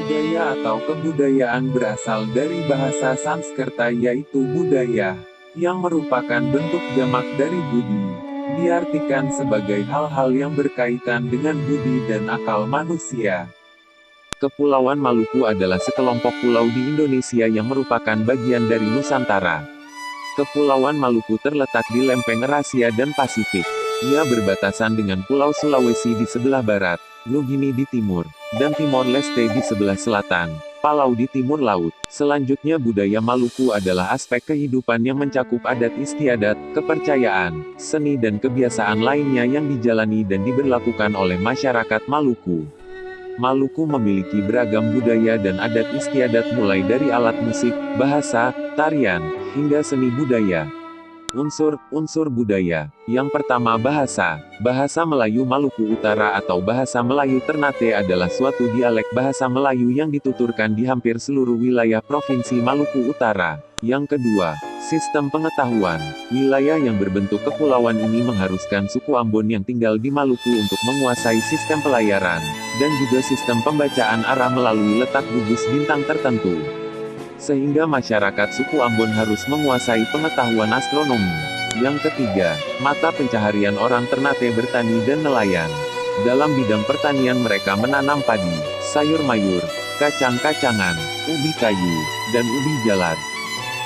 Budaya atau kebudayaan berasal dari bahasa Sanskerta yaitu budaya, yang merupakan bentuk jamak dari budi. Diartikan sebagai hal-hal yang berkaitan dengan budi dan akal manusia. Kepulauan Maluku adalah sekelompok pulau di Indonesia yang merupakan bagian dari Nusantara. Kepulauan Maluku terletak di lempeng Eurasia dan Pasifik. Ia berbatasan dengan Pulau Sulawesi di sebelah barat, Nugini di timur, dan Timor Leste di sebelah selatan, Palau di timur laut. Selanjutnya budaya Maluku adalah aspek kehidupan yang mencakup adat istiadat, kepercayaan, seni dan kebiasaan lainnya yang dijalani dan diberlakukan oleh masyarakat Maluku. Maluku memiliki beragam budaya dan adat istiadat mulai dari alat musik, bahasa, tarian, hingga seni budaya. Unsur budaya. Yang pertama bahasa. Bahasa Melayu Maluku Utara atau bahasa Melayu Ternate adalah suatu dialek bahasa Melayu yang dituturkan di hampir seluruh wilayah Provinsi Maluku Utara. Yang kedua, sistem pengetahuan. Wilayah yang berbentuk kepulauan ini mengharuskan suku Ambon yang tinggal di Maluku untuk menguasai sistem pelayaran, dan juga sistem pembacaan arah melalui letak gugus bintang tertentu. Sehingga masyarakat suku Ambon harus menguasai pengetahuan astronomi. Yang ketiga, mata pencaharian orang Ternate bertani dan nelayan. Dalam bidang pertanian mereka menanam padi, sayur mayur, kacang-kacangan, ubi kayu, dan ubi jalar.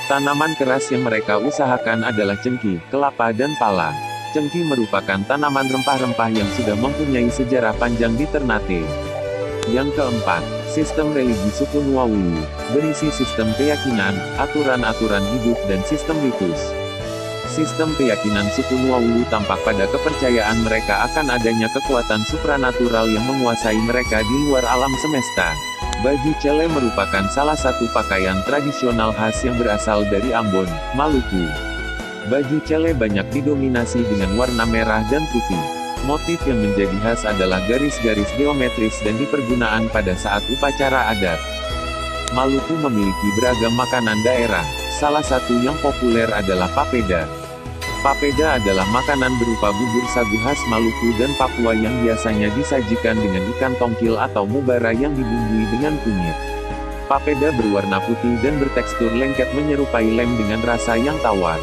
Tanaman keras yang mereka usahakan adalah cengkih, kelapa dan pala. Cengkih merupakan tanaman rempah-rempah yang sudah mempunyai sejarah panjang di Ternate. Yang keempat, sistem religi suku Nuawulu, berisi sistem keyakinan, aturan-aturan hidup dan sistem ritus. Sistem keyakinan suku Nuawulu tampak pada kepercayaan mereka akan adanya kekuatan supranatural yang menguasai mereka di luar alam semesta. Baju cele merupakan salah satu pakaian tradisional khas yang berasal dari Ambon, Maluku. Baju cele banyak didominasi dengan warna merah dan putih. Motif yang menjadi khas adalah garis-garis geometris dan dipergunaan pada saat upacara adat. Maluku memiliki beragam makanan daerah, salah satu yang populer adalah papeda. Papeda adalah makanan berupa bubur sagu khas Maluku dan Papua yang biasanya disajikan dengan ikan tongkil atau mubara yang dibumbui dengan kunyit. Papeda berwarna putih dan bertekstur lengket menyerupai lem dengan rasa yang tawar.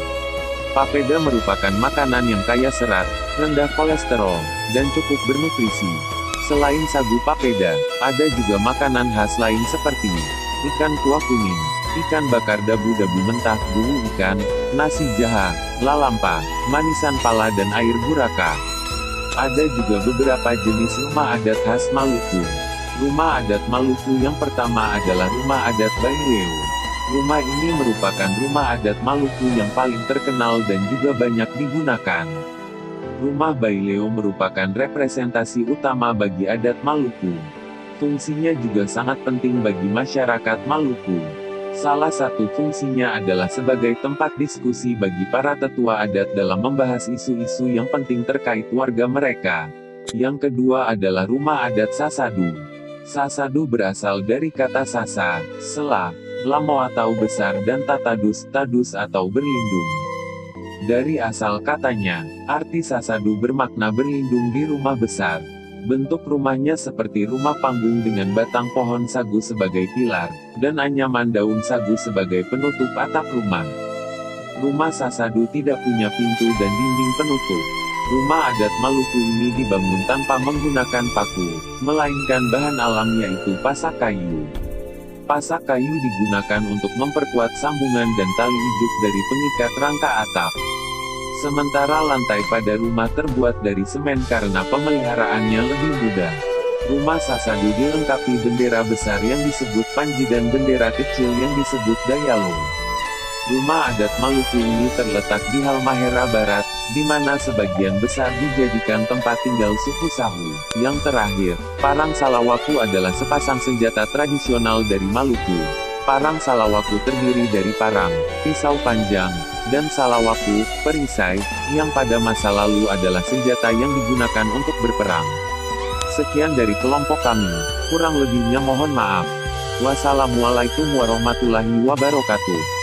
Papeda merupakan makanan yang kaya serat, rendah kolesterol, dan cukup bernutrisi. Selain sagu papeda, ada juga makanan khas lain seperti ikan kuah kuning, ikan bakar dabu-dabu mentah, bumbu ikan, nasi jaha, lalampa, manisan pala dan air buraka. Ada juga beberapa jenis rumah adat khas Maluku. Rumah adat Maluku yang pertama adalah rumah adat Baileo. Rumah ini merupakan rumah adat Maluku yang paling terkenal dan juga banyak digunakan. Rumah Baileo merupakan representasi utama bagi adat Maluku. Fungsinya juga sangat penting bagi masyarakat Maluku. Salah satu fungsinya adalah sebagai tempat diskusi bagi para tetua adat dalam membahas isu-isu yang penting terkait warga mereka. Yang kedua adalah rumah adat Sasadu. Sasadu berasal dari kata sasa, sela, lamo atau besar dan tatadus, tadus atau berlindung. Dari asal katanya, arti sasadu bermakna berlindung di rumah besar. Bentuk rumahnya seperti rumah panggung dengan batang pohon sagu sebagai pilar, dan anyaman daun sagu sebagai penutup atap rumah. Rumah sasadu tidak punya pintu dan dinding penutup. Rumah adat Maluku ini dibangun tanpa menggunakan paku, melainkan bahan alam yaitu pasak kayu. Pasak kayu digunakan untuk memperkuat sambungan dan tali ijuk dari pengikat rangka atap. Sementara lantai pada rumah terbuat dari semen karena pemeliharaannya lebih mudah. Rumah Sasadu dilengkapi bendera besar yang disebut Panji dan bendera kecil yang disebut Dayalo. Rumah adat Maluku ini terletak di Halmahera Barat, di mana sebagian besar dijadikan tempat tinggal suku Sahu. Yang terakhir, parang salawaku adalah sepasang senjata tradisional dari Maluku. Parang salawaku terdiri dari parang, pisau panjang, dan salawaku, perisai, yang pada masa lalu adalah senjata yang digunakan untuk berperang. Sekian dari kelompok kami, kurang lebihnya mohon maaf. Wassalamualaikum warahmatullahi wabarakatuh.